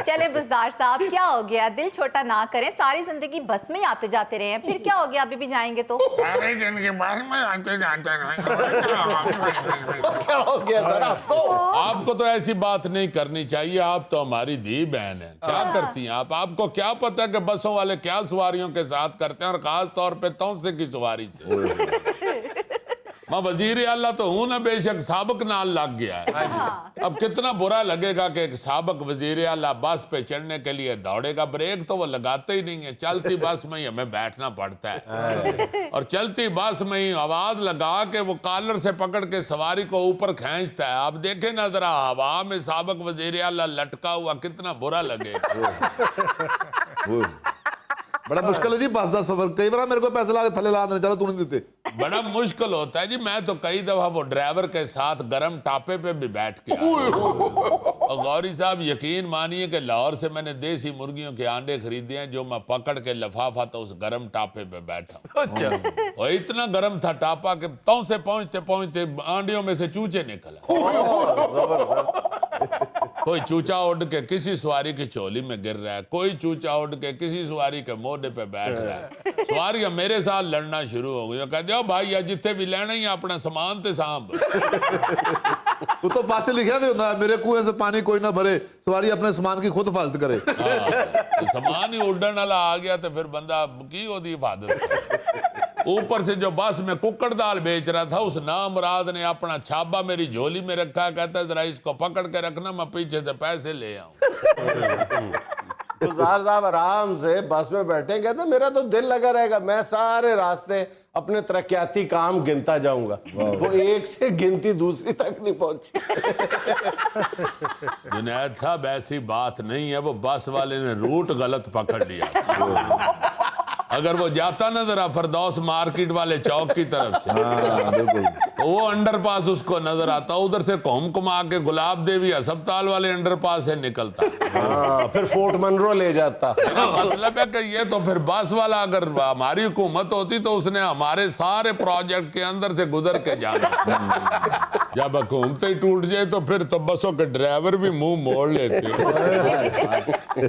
چلے بزدار صاحب کیا ہو گیا، دل چھوٹا نہ کریں، ساری زندگی بس میں ہی آتے جاتے رہے ہیں، پھر کیا ہو گیا ابھی بھی جائیں گے تو؟ سارے دن کے بس میں آتے جاتے رہے کیا ہو گیا ذرا آپ کو؟ آپ کو تو ایسی بات نہیں کرنی چاہیے، آپ تو ہماری دی بہن ہیں، کیا کرتی ہیں آپ کو کیا پتا کہ بسوں والے کیا سواریوں کے ساتھ کرتے ہیں، اور خاص طور پہ تونسے کی سواری سے میں وزیر اعلیٰ تو ہوں نا، بے شک سابق نال لگ گیا ہے۔ اب کتنا برا لگے گا کہ ایک سابق وزیر اعلیٰ بس پہ چڑھنے کے لیے دوڑے گا، بریک تو وہ لگاتے ہی نہیں ہے، چلتی بس میں ہی ہمیں بیٹھنا پڑتا ہے، اور چلتی بس میں ہی آواز لگا کے وہ کالر سے پکڑ کے سواری کو اوپر کھینچتا ہے۔ آپ دیکھیں نا ذرا ہوا میں سابق وزیر اعلیٰ لٹکا ہوا، کتنا برا لگے گا۔ بڑا مشکل ہے جی بس دا سفر، کئی بار میرے کو پیسے لا کے تھلے لا دینے، چلو تو نہیں دیتے۔ بڑا مشکل ہوتا ہے جی، میں تو کئی دفعہ وہ ڈرائیور کے ساتھ گرم ٹاپے پہ بھی بیٹھ کے آیا۔ اور غوری صاحب یقین مانیے کہ لاہور سے میں نے دیسی مرغیوں کے آنڈے خریدے ہیں، جو میں پکڑ کے لفافہ تو اس گرم ٹاپے پہ بیٹھا ہوں، اور اتنا گرم تھا ٹاپا کہ تاؤں سے پہنچتے پہنچتے آنڈیوں میں سے چوچے نکلا۔ کوئی چوچا اڑ کے کسی سواری کی چولی میں گر رہا ہے، کوئی چوچا اڑ کے کسی سواری کے موڈے پہ بیٹھ رہا ہے، سواریاں میرے ساتھ لڑنا شروع ہو گئی، اور کہتے ہو بھائی جتنے بھی لینا ہی اپنا سامان تے سانب۔ وہ تو پاچھے لکھا بھی ہوتا ہے، میرے کنویں سے پانی کوئی نہ بھرے، سواری اپنے سامان کی خود حفاظت کرے۔ سامان ہی اڑن والا آ گیا تو پھر بندہ کی ہوتی حفاظت کرے۔ اوپر سے جو بس میں ککڑ دال بیچ رہا تھا، اس نامراد نے اپنا چھابا میری جھولی میں رکھا، کہتا ہے ذرا اس کو پکڑ کے رکھنا، میں پیچھے سے پیسے لے آؤں۔ گزار صاحب آرام سے بس میں بیٹھے، کہتے ہیں میرا تو دل لگا رہے گا، میں سارے راستے اپنے ترقیاتی کام گنتا جاؤں گا۔ وہ ایک سے گنتی دوسری تک نہیں پہنچی۔ جنید صاحب ایسی بات نہیں ہے، وہ بس والے نے روٹ غلط پکڑ لیا۔ اگر وہ جاتا نا ذرا فردوس مارکیٹ والے چوک کی طرف سے، وہ انڈر پاس اس کو نظر آتا، ادھر سے کما کے گلاب دیوی ہسپتال والے انڈر پاس سے نکلتا، پھر فورٹ منرو لے جاتا۔ مطلب ہے کہ یہ تو پھر بس والا اگر ہماری حکومت ہوتی تو اس نے ہمارے سارے پروجیکٹ کے اندر سے گزر کے جانا۔ جب حکومت ہی ٹوٹ جائے تو پھر تو بسوں کے ڈرائیور بھی منہ موڑ لیتے۔